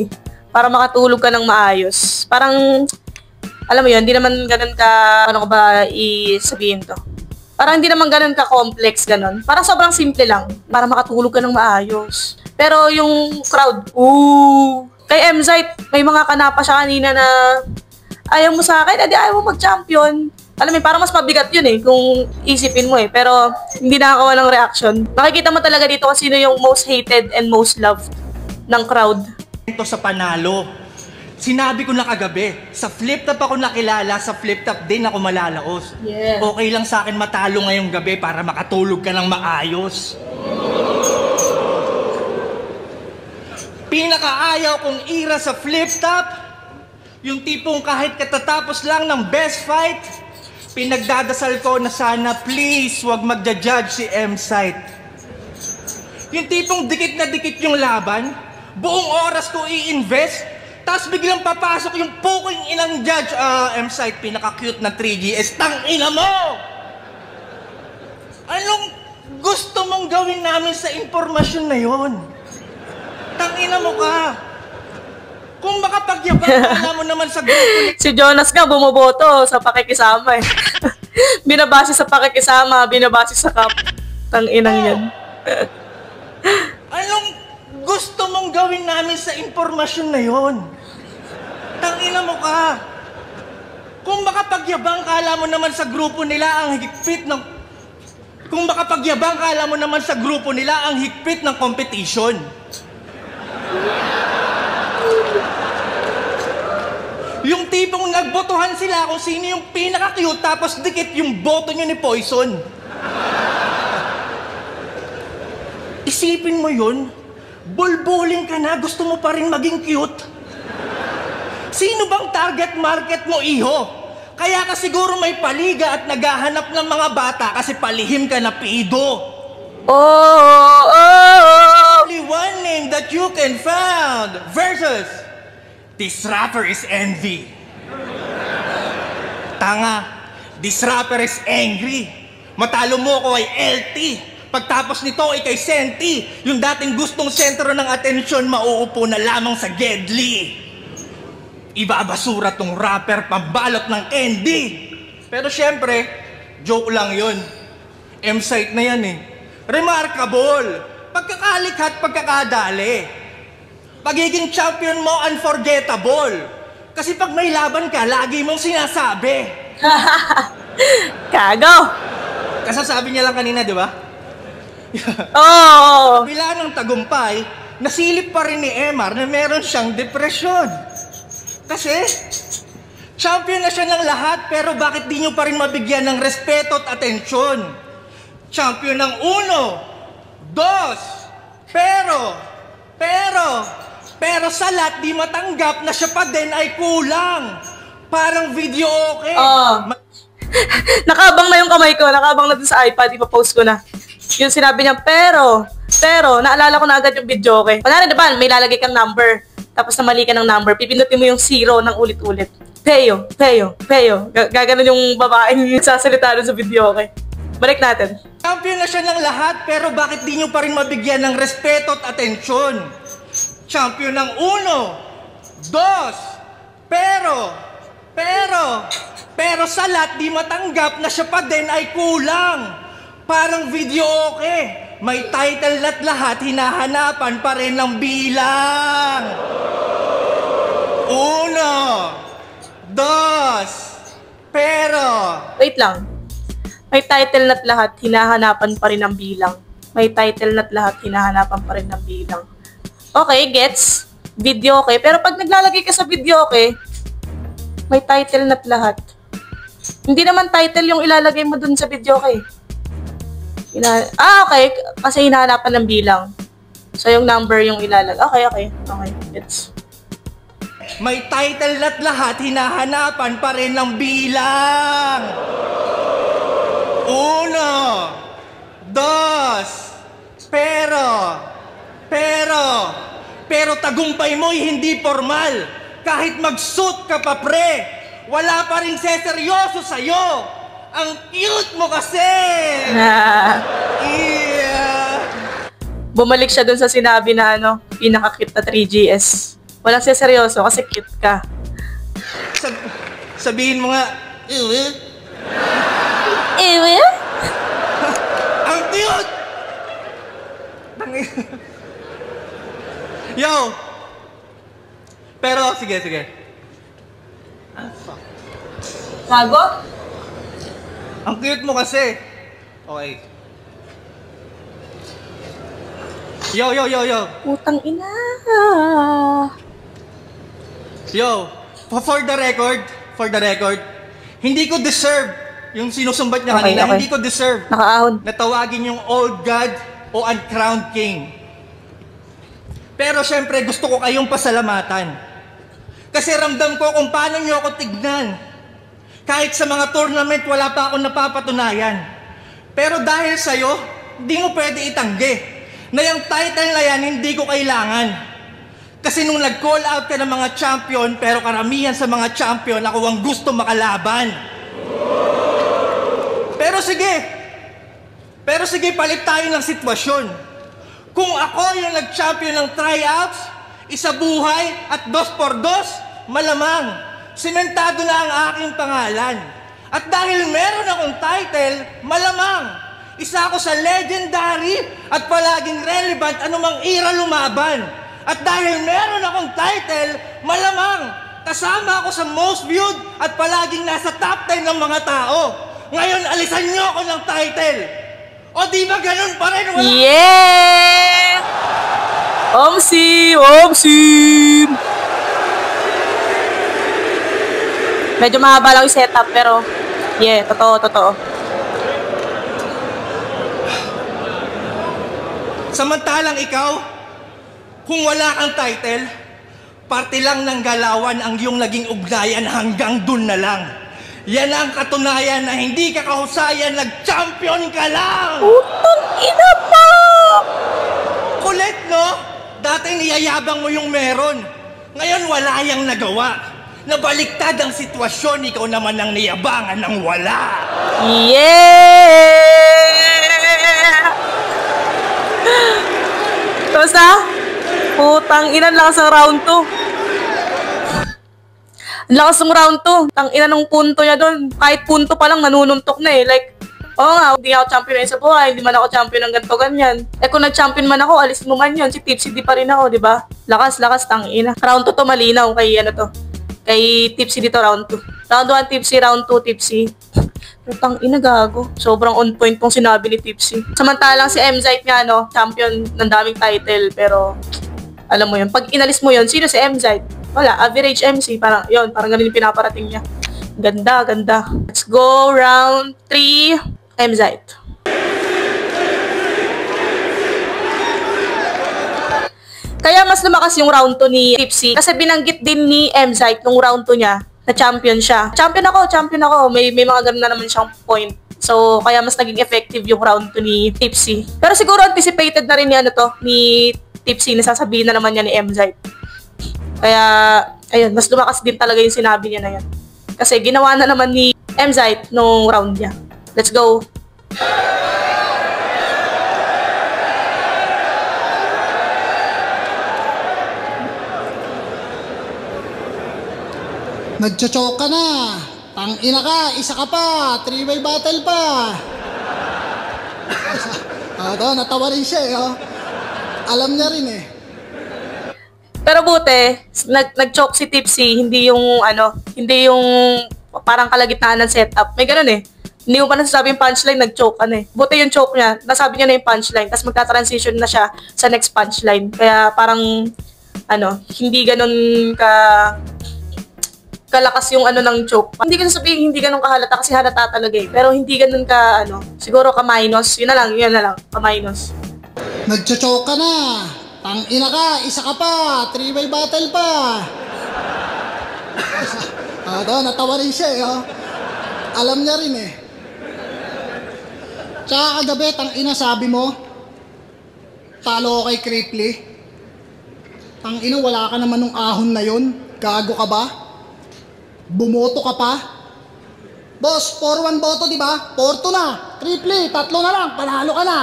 Para makatulog ka ng maayos. Parang, alam mo yun, hindi naman ganun ka, ano ko ba i-sabihin to? Parang hindi naman ganun ka-complex, ganun. Parang sobrang simple lang, para makatulog ka ng maayos. Pero yung crowd, kay MZite, may mga kanapa siya kanina na ayaw mo sa akin, edi ayaw mo mag-champion. Alam mo, parang mas mabigat yun kung isipin mo Pero hindi nakakawa ng reaction. Makikita mo talaga dito kung sino yung most hated and most loved ng crowd. Ito sa panalo. Sinabi ko na kagabi, sa flip-top ako nakilala, sa flip-top din ako malalaos. Yeah. Okay lang sa akin matalo ngayong gabi para makatulog ka ng maayos. Pinakaayaw kong ira sa flip-top, yung tipong kahit katatapos lang ng best fight, pinagdadasal ko na sana please wag magja-judge si MZite. Yung tipong dikit na dikit yung laban, buong oras ko i-invest, tapos biglang papasok yung puking inang judge. MZite, pinaka-cute na 3GS. Tang-ina mo! Anong gusto mong gawin namin sa impormasyon na yon? Tang-ina mo ka! Kung makapagyabang ka mo naman sa grupo ni... Si Jonas nga bumoboto sa pakikisama Binabase sa pakikisama, binabase sa cup. Tang-inang yan. Anong gusto mong gawin namin sa impormasyon na yon? Tangina mo ka. Kung makapagyabang ka, alam mo naman sa grupo nila ang higpit ng... Kung makapagyabang ka, alam mo naman sa grupo nila ang higpit ng competition. Yung tipong nagbotohan sila kung sino yung pinaka-cute tapos dikit yung boto nyo ni Poison. Isipin mo yun, bulbuling ka na, gusto mo pa rin maging cute. Sino bang target market mo, iho? Kaya ka siguro may paliga at naghahanap ng mga bata kasi palihim ka na pido. Only one name that you can find versus this rapper is envy. Tanga, this rapper is angry. Matalo mo ko ay LT. Pagtapos nito ay kay Senti. Yung dating gustong sentro ng atensyon, mauupo na lamang sa Gedli. Ibabasura tong rapper pambalot ng candy. Pero syempre, joke lang yun. MZite na yan Remarkable. Pagkakalikhat, pagkakadali. Pagiging champion mo, unforgettable. Kasi pag may laban ka, lagi mong sinasabi. Kago! Kasasabi niya lang kanina, di ba? Bila ng tagumpay, nasilip pa rin ni Emar na meron siyang depresyon. Kasi, Champion na siya ng lahat, pero bakit di nyo pa rin mabigyan ng respeto at atensyon? Champion ng 1, 2, pero sa lahat di matanggap na siya pa din ay kulang. Parang video okay. Nakabang na yung kamay ko, nakabang na dun sa iPad, ipapost ko na. Yung sinabi niya, pero, naalala ko na agad yung video okay. Kunwari, diba, may lalagay kang number, tapos namali ka ng number, pipindutin mo yung 0 ng ulit-ulit. Peyo. Gaganon yung babaeng sasalita dun sa video okay. Balik natin. Champion na siya ng lahat, pero bakit di nyo pa rin mabigyan ng respeto at atensyon? Champion ng 1, 2, pero sa lahat di matanggap na siya pa din ay kulang. Parang video okay. May title at lahat, hinahanapan pa rin ng bilang. 1, 2, pero... Wait lang. May title na't lahat, hinahanapan pa rin ng bilang. May title na't lahat, hinahanapan pa rin ng bilang. Okay, gets? Video okay. Pero pag naglalagay ka sa video okay, may title na't lahat. Hindi naman title yung ilalagay mo dun sa video okay. Okay. Kasi hinahanapan ng bilang. So, yung number yung ilalagay. Okay. Gets. May title na't lahat, hinahanapan pa rin ng bilang. 1, 2, pero tagumpay mo'y hindi formal. Kahit mag-suit ka pa pre, wala pa rin seseryoso sa'yo. Ang cute mo kasi! Bumalik siya dun sa sinabi na pinaka-cute na 3GS. Walang seryoso kasi cute ka. Sabihin mo nga, Ewe? ang cute! Yo! Pero, sige. Gago? Ang cute mo kasi. Okay. Yo. Putang ina. Yo, for the record, hindi ko deserve yung sinusumbat niya kanina. Okay. Hindi ko deserve Nakaahon. na tawagin yung old god o uncrowned king. Pero syempre, gusto ko kayong pasalamatan. Kasi ramdam ko kung paano nyo ako tignan. Kahit sa mga tournament, wala pa akong napapatunayan. Pero dahil sa'yo, hindi mo pwede itanggi na yung title na yan, hindi ko kailangan. Kasi nung nag-call out ka ng mga champion, pero karamihan sa mga champion, ako ang gusto makalaban. Pero sige, palit tayo ng sitwasyon. Kung ako yung nag-champion ng tryouts, isa buhay at 2x2, malamang, simentado na ang aking pangalan. At dahil meron akong title, malamang, isa ako sa legendary at palaging relevant anumang era lumaban. At dahil meron akong title, malamang, kasama ako sa most viewed at palaging nasa top 10 ng mga tao. Ngayon, alisan niyo ako ng title. O di ba ganun pa rin? Wala? Yeah! Omsim! Medyo mahaba lang yung setup, pero yeah, totoo. Samantalang ikaw, kung wala kang title, parte lang ng galawan ang iyong naging ugnayan hanggang dun na lang. Yan ang katunayan na hindi ka kahusayan, nag-champion ka lang! Putang ina mo! Kulit, no? Dati niyayabang mo yung meron. Ngayon wala yang nagawa. Nabaliktad ang sitwasyon, ikaw naman ang niyabangan ng wala. Yeah! Tapos na? Putang ina, lakas ng round 2. Lakas ng round 2. Tang ina ng punto niya doon. Kahit punto pa lang, nanununtok na eh. Like, oo nga, hindi ako champion sa buhay. Hindi man ako champion ng ganito ganyan. Eh kung nag-champion man ako, alisin mo man yun. Si Tipsy di pa rin ako, di ba? Lakas, tang ina. Round 2 to malinaw kay kay Tipsy dito round 2. Round 1 Tipsy, round 2 Tipsy. Pero tang ina gago. Sobrang on point pong sinabi ni Tipsy. Samantalang si MZite nga, champion ng daming title. Pero, alam mo yun, pag inalis mo yun, sino si MZite? Wala, average MC. Parang, yun, parang ganun yung pinaparating niya. Ganda, ganda. Let's go, round 3, Mzite. Kaya mas lumakas yung round 2 ni Tipsy. Kasi binanggit din ni Mzite nung round 2 niya na champion siya. Champion ako. May mga ganun na naman siyang point. So, kaya mas naging effective yung round 2 ni Tipsy. Pero siguro anticipated na rin ni Tipsy na sasabihin na naman niya ni Mzite. Kaya, ayun, mas lumakas din talaga yung sinabi niya na yan. Kasi ginawa na naman ni Mzite nung round niya. Let's go. Nagchochoke ka na. Tangina ka, isa ka pa. 3-way battle pa. Natawa rin siya eh. Oh. Alam niya rin eh. Pero buti, nag-choke si Tipsy, hindi yung parang kalagitnaan ng setup. May ganun eh. Hindi mo pa nasasabi yung punchline, nag-choke ka na eh. Buti yung choke niya, nasabi niya na yung punchline, tapos magta-transition na siya sa next punchline. Kaya parang, hindi ganun kalakas yung ng choke. Hindi ko sabihin hindi ganun kahalata kasi halata talaga eh. Pero hindi ganun siguro ka-minus. Yun na lang, ka-minus. Nagchochoke ka na. Tangina ka, isa ka pa. 3-way battle pa. Natawa rin siya eh. Oh. Alam niya rin eh. Tsaka kagabi, tangina sabi mo, talo ko kay Cripply. Tangina, wala ka naman nung ahon na yun. Gago ka ba? Bumoto ka pa? Boss, 4-1 boto, di ba? 4-2 na. Cripply, 3 na lang. Panalo ka na.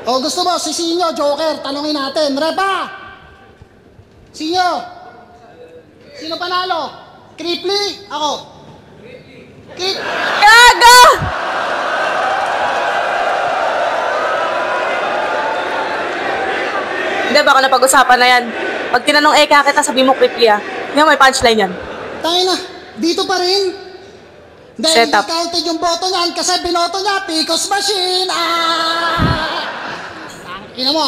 O gusto mo, si Sinyo, Joker, talungin natin. Repa! Sinyo! Sino panalo? Cripply? Ako. Gago! Hindi, baka napag-usapan na yan. Pag tinanong kita, sabi mo Cripply ah. Hindi may punchline yan. Tangina, dito pa rin. Dahil Setup. hindi counted yung boto niyan kasi binoto niya, Picos Machine. Ina mo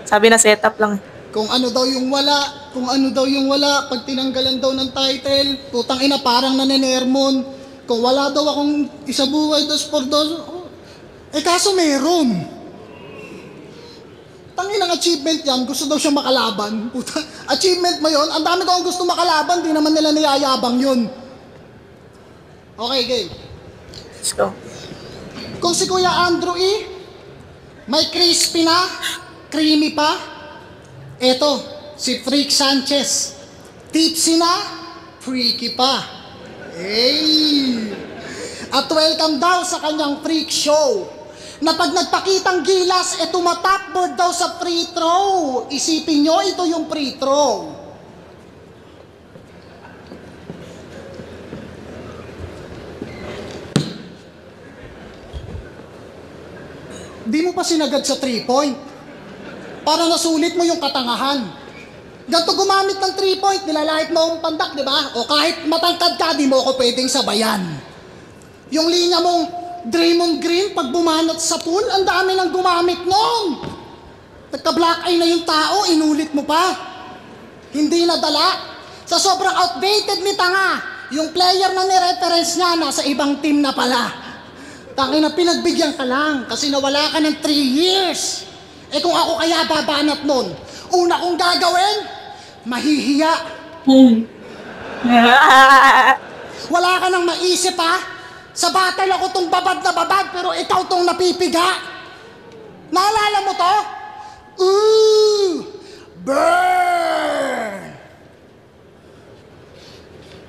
Sabi na setup lang. Kung ano daw yung wala, pag tinanggalan daw ng title, putang ina parang nanenermon. Kung wala daw akong isa buhay, 2 por 2, kaso meron. Tanginang achievement yan, gusto daw siya makalaban. Puta, achievement mo yun? Ang dami ko ang gusto makalaban, di naman nila niyayabang yun. Okay, game. Let's go. Kung si Kuya Andrew may crispy na, creamy pa, eto, si Freak Sanchez. Tipsy na, freaky pa. Hey! At welcome daw sa kanyang freak show. Na pag nagpakitang gilas, tumatapboard daw sa free throw. Isipin nyo, ito yung free throw. Di mo pa sinagad sa 3-point. Para nasulit mo yung katangahan. Ganto gumamit ng 3-point, nilalait mo ang pandak, di ba? O kahit matangkad ka, di mo ako pwedeng sabayan. Yung linya mong Draymond Green, pag bumanat sa pool, ang dami nang gumamit noon. Nagka-black eye na yung tao, inulit mo pa. Hindi nadala. Sa sobrang outdated ni tanga, yung player na ni-reference niya, nasa ibang team na pala. Tangin na pinagbigyan ka lang, kasi nawala ka ng 3 years. Kung ako kaya babanat noon, una kong gagawin, mahihiya. Wala ka nang maisip ha? Sa battle ako tong babad na babad, pero ikaw tong napipiga. Naalala mo to? Burn!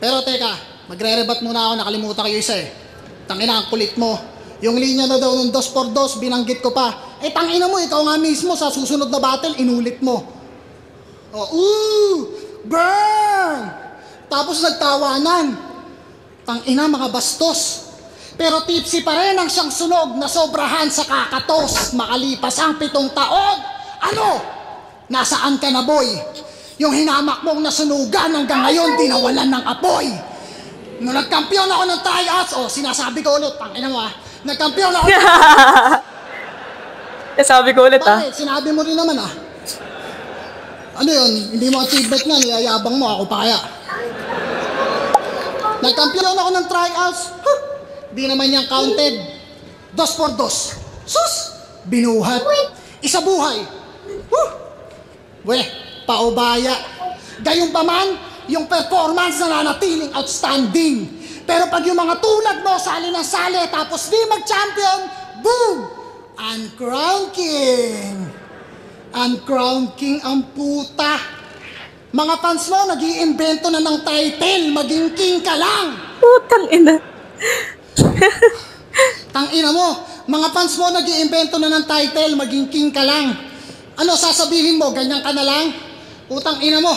Pero teka, magre-rebat muna ako, nakalimutan kayo isa eh. Tangina, ang kulit mo. Yung linya na daw ng 2 por 2, binanggit ko pa. Tangina mo, ikaw nga mismo sa susunod na battle, inulit mo. Burn! Tapos nagtawanan. Tangina, mga bastos. Pero Tipsy pa rin ang siyang sunog na sobrahan sa kakatos makalipas ang 7 taon. Ano? Nasaan ka na, boy? Yung hinamak mong nasunugan hanggang ngayon di nawalan ng apoy. Nung nagkampiyon ako ng tryouts, sinasabi ko ulit, tangina mo nagkampiyon ako. Sabi ko ulit Bakit? Sinabi mo rin naman Ano yun? Hindi mo achievement nga, niyayabang mo, ako pa kaya. Nagkampiyon ako ng tryouts. Huh! Di naman yan counted. 2 por 2. Sus! Binuhat. Isa buhay. Huh! Weh, paubaya. Gayong pa man, yung performance na nanatiling outstanding. Pero pag yung mga tulad mo, sali ng sali, tapos di mag-champion, boom! Uncrowned King. Uncrowned King ang puta. Mga fans mo, nag-iimbento na ng title, maging king ka lang. Putang ina. Tangina mo, mga fans mo, nag-iimbento na ng title, maging king ka lang. Ano, sasabihin mo, ganyan ka na lang? Putang ina mo.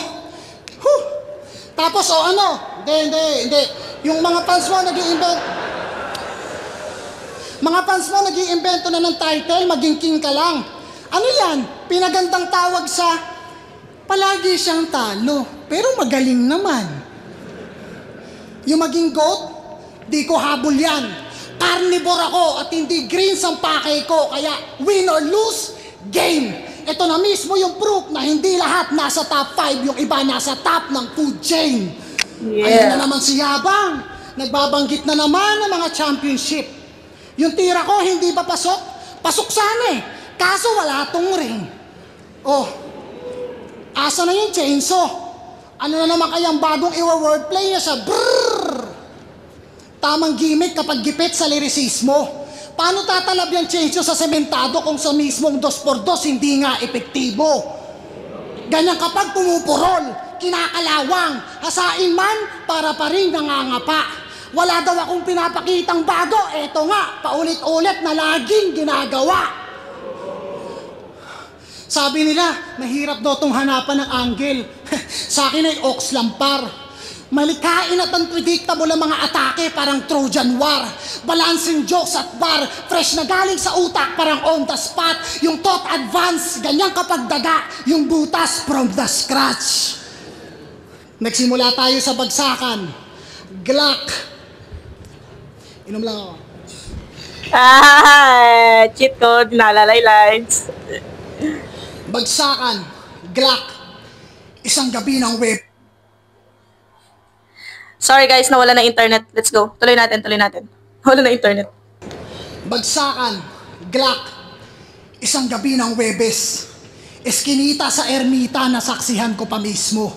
Huh. Tapos, ano? Hindi. Yung mga fans mo, mga fans mo, nag-iimbento na ng title, maging king ka lang. Ano yan? Pinagandang tawag sa palagi siyang talo, pero magaling naman. Yung maging GOAT, di ko habol yan. Carnivore ako at hindi greens ang pakay ko, kaya win or lose, game. Ito na mismo yung proof na hindi lahat nasa top 5, yung iba nasa top ng food chain. Ayun na naman si Yabang. Nagbabanggit na naman ng mga championship. Yung tira ko hindi pa pasok? Pasok sana eh. Kaso wala tong ring. Oh, asa na yung chainsaw? Ano na naman kayang bagong iwa-wordplay niya sa brrrr? Tamang gimmick kapag gipit sa lirisismo. Paano tatalab yung chainsaw sa sementado kung sa mismong 2 por 2 hindi nga epektibo? Ganyan kapag pumupurol, kinakalawang, hasain man para pa rin nangangapa. Wala daw akong pinapakitang bago, eto nga, paulit-ulit na laging ginagawa. Sabi nila, mahirap daw itong hanapan ng angle. Sa akin ay ox lampar. Malikain at unpredictable ang mga atake, parang Trojan War. Balancing jokes at bar, fresh na galing sa utak, parang on the spot. Yung thought advance, ganyan kapag daga, yung butas from the scratch. Nagsimula tayo sa bagsakan. Glock. Inom lang ako. Cheat code, nalalay lines. Bagsakan, Glock, isang gabi ng web. Sorry guys, nawala na internet. Let's go. Tuloy natin. Nawala na internet. Bagsakan, Glock, isang gabi ng Webes. Eskinita sa ermita na saksihan ko pa mismo.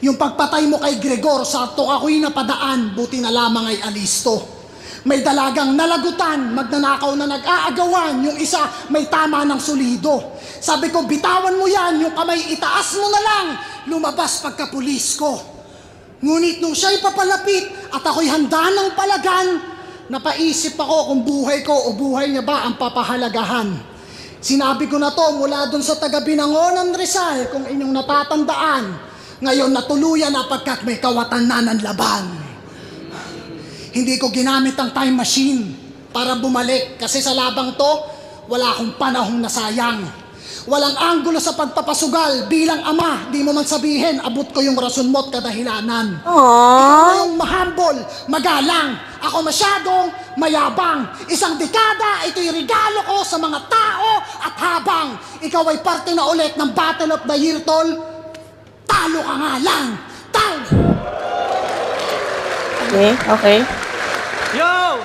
Yung pagpatay mo kay Gregor, sakto ako'y napadaan, buti na lamang ay alisto. May dalagang nalagutan, magnanakaw na nag-aagawan, yung isa may tama ng solido. Sabi ko, bitawan mo yan, yung kamay itaas mo na lang, lumabas pagkapulis ko. Ngunit nung siya'y papalapit at ako'y handa ng palagan, napaisip ako kung buhay ko o buhay niya ba ang papahalagahan. Sinabi ko na to mula dun sa taga-Binangonan Rizal, kung inyong natatandaan. Ngayon natuluyan na pagkat may kawatan na ng laban. Hindi ko ginamit ang time machine para bumalik kasi sa labang to, wala akong panahong nasayang. Walang anggulo sa pagpapasugal bilang ama, di mo man sabihin, abot ko yung rason mo't kadahilanan. Ikaw yung mahambol, magalang, ako masyadong mayabang. Isang dekada, ito'y regalo ko sa mga tao at habang ikaw ay parte na ulit ng Battle of the Year, tol, talo ka nga lang. Okay. Yo!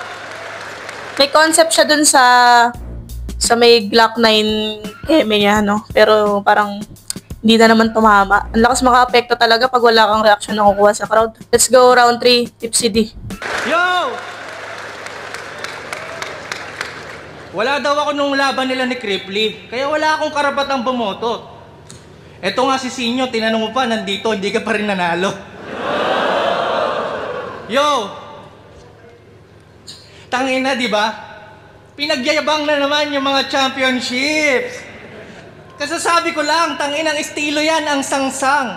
May concept siya dun sa may Glock 9 eme niya, no? Pero parang hindi na naman tumama. Ang lakas maka-apekto talaga pag wala kang reaction na kukuha sa crowd. Let's go, round 3, Tipsy D. Yo! Wala daw ako nung laban nila ni Cripply, kaya wala akong karapatang bumoto. Eto nga si Sinyo, tinanong mo pa, nandito, hindi ka pa rin nanalo. Yo! Tangina, di ba? Pinagyayabang na naman yung mga championships. Kasasabi ko lang, tanginang estilo yan ang sangsang.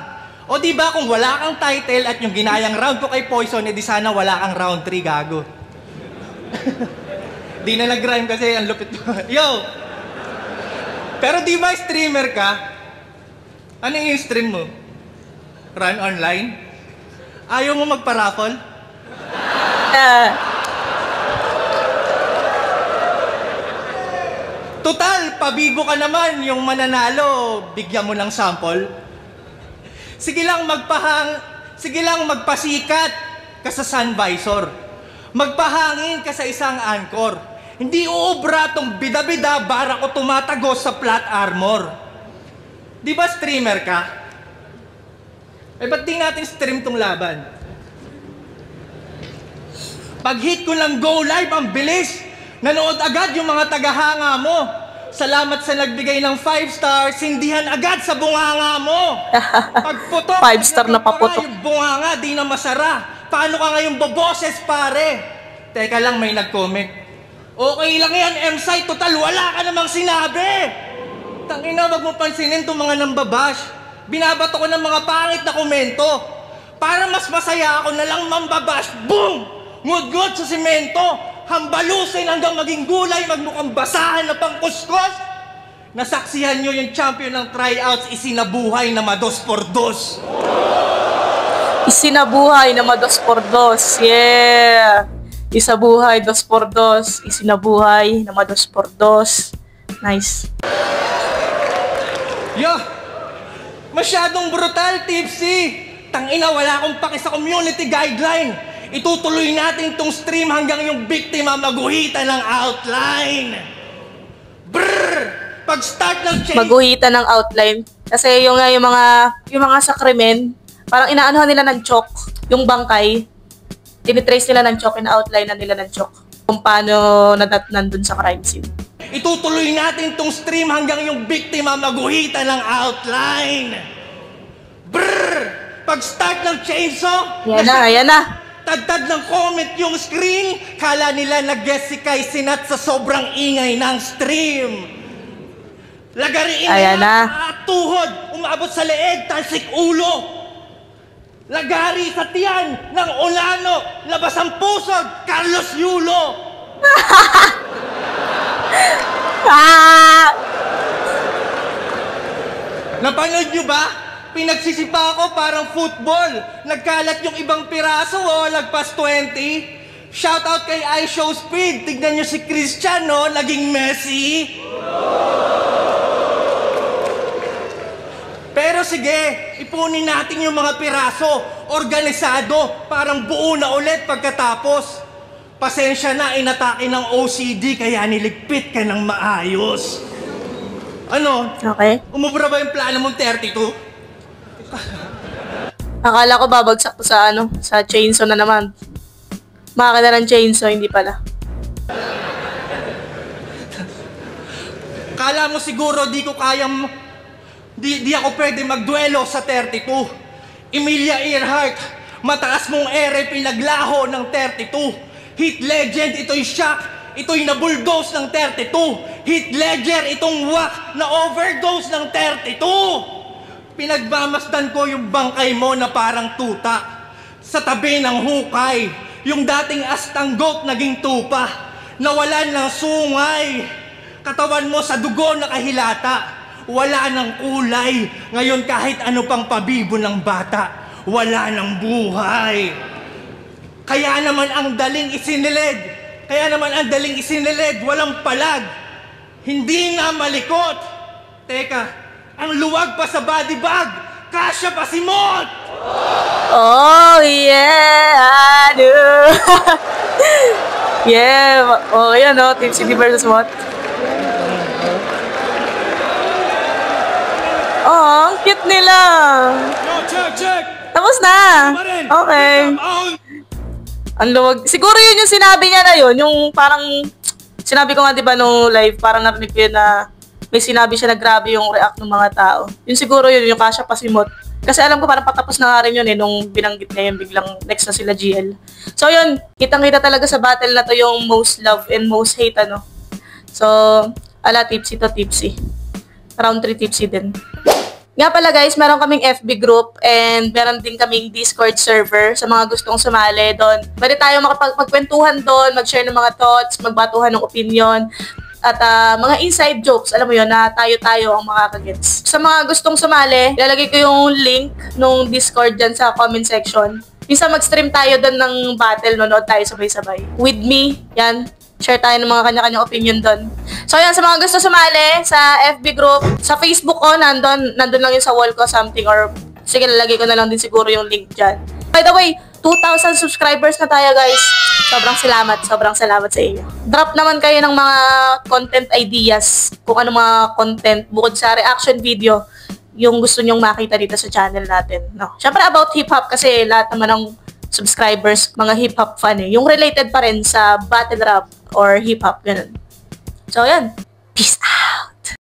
O di ba kung wala kang title at yung ginayang round ko kay Poison, edi sana wala kang round 3, gago. Di na nag-rhyme kasi ang lupit mo. Yo! Pero di ba streamer ka? Ano yung stream mo? Run online? Ayaw mo magpa-raffle? Total, pabibo ka naman yung mananalo, bigyan mo ng sample. Sige lang magpasikat ka sa sun visor. Magpahangin ka sa isang anchor. Hindi uubra tong bida-bida bara ko tumatagos sa flat armor. Di ba streamer ka? Eh ba't di natin stream tong laban? Pag hit ko ng go live, ang bilis. Nanood agad yung mga tagahanga mo. Salamat sa nagbigay ng 5 stars, sindihan agad sa bunganga mo. Pagputok, 5 star na paputok. Yung bunganga, di na masara. Paano ka ngayon boboses, pare? Teka lang, may nag-comment. Okay lang yan, M-Site, total, wala ka namang sinabi. Tangina, wag mo pansinin itong mga nambabash. Binabato ko ng mga pangit na komento. Para mas masaya ako na lang mambabash. Boom! Ngud-ngud sa simento, hambalusin hanggang maging gulay, magmukhang basahan na pangkuskos. Nasaksihan nyo yung champion ng tryouts, isinabuhay na mados por dos. Isinabuhay na mados por dos. Yeah! Isabuhay, dos por dos. Isinabuhay na mados por dos. Nice. Yo! Masyadong brutal, Tipsy! Tangina, wala akong paki sa community guideline. Itutuloy natin tong stream hanggang yung biktima maguhitan ng outline. Brrr! Pag-start ng change... Maguhitan ng outline. Kasi yung mga sakrimen, parang inaanuhan nila ng chalk, yung bangkay, tinitrace nila ng chalk, ina-outline na nila ng chalk kung paano nandun sa crime scene. Itutuloy natin tong stream hanggang yung biktima maguhitan ng outline. Brrr! Pag-start ng chainsaw... Ayan na. Tagtad ng comment yung screen, kala nila nag-guess si Kai Sinat sa sobrang ingay ng stream. Lagariin nila at tuhod, umabot sa leeg, talsik ulo. Lagari sa tiyan ng Olano, labas ang pusod, Carlos Yulo. Napanood nyo ba? Pinagsisipa ako parang football. Nagkalat yung ibang piraso, lagpas 20. Shoutout kay iShow Speed. Tignan nyo si Christian, no? Naging Messi. Pero sige, ipunin natin yung mga piraso. Organisado, parang buo na ulit pagkatapos. Pasensya na, inatake ng OCD, kaya niligpit ka ng maayos. Ano? Okay. Umubra ba yung plano mong 32? Akala ko babagsak to sa chainsaw na naman. Makakita ng chainsaw, hindi pala. Kala mo siguro di ako pwede magduelo sa 32. Emilia Earhart, mataas mong ere pinaglaho ng 32. Hit legend, ito'y shock, ito'y nabulldoze ng 32. Hit ledger, itong whack na overdose ng 32. Pinagmamasdan ko yung bangkay mo na parang tuta. Sa tabi ng hukay, yung dating astanggot naging tupa. Nawalan ng sungay. Katawan mo sa dugo nakahilata. Wala ng kulay. Ngayon kahit ano pang pabibo ng bata, wala ng buhay. Kaya naman ang daling isinilid, walang palag. Hindi na malikot. Teka, ang luwag pa sa body bag, kasya pa si Mot! Oh, yeah! Yeah! Oh, yan o, Team City versus Mot. Oh, ang cute nila! Check! Tapos na! Okay. Ang luwag. Siguro yun yung sinabi niya na yun, yung parang, sinabi ko nga diba no live, parang narinig ko yun na may sinabi siya na grabe yung react ng mga tao. Yun siguro yun, yung kasya pa si Mot. Kasi alam ko parang patapos na nga rin yun nung binanggit niya yun, biglang next na sila GL. So yun, kitang-kita talaga sa battle na to yung most love and most hate, So, tipsy to tipsy. Round 3 tipsy din. Nga pala guys, meron kaming FB group and meron din kaming Discord server sa mga gustong sumali doon. Pwede tayo magkwentuhan doon, mag-share ng mga thoughts, magbatuhan ng opinion. At mga inside jokes, alam mo yun, na tayo-tayo ang makakagets. Sa mga gustong sumali, ilalagay ko yung link nung Discord dyan sa comment section. Minsan mag-stream tayo doon ng battle, nonood tayo sabay-sabay. With me, yan. Share tayo ng mga kanya-kanyang opinion doon. So yan, sa mga gusto sumali, sa FB group, sa Facebook ko, nandun lang yung sa wall ko, something or Sige, lalagay ko na lang din siguro yung link dyan. By the way, 2,000 subscribers na tayo, guys. Sobrang salamat sa inyo. Drop naman kayo ng mga content ideas, kung ano mga content bukod sa reaction video yung gusto nyong makita dito sa channel natin. No? Syempre about hip-hop kasi lahat naman ng subscribers, mga hip-hop fan eh. Yung related pa rin sa battle rap or hip-hop, ganun. So, yan. Peace out!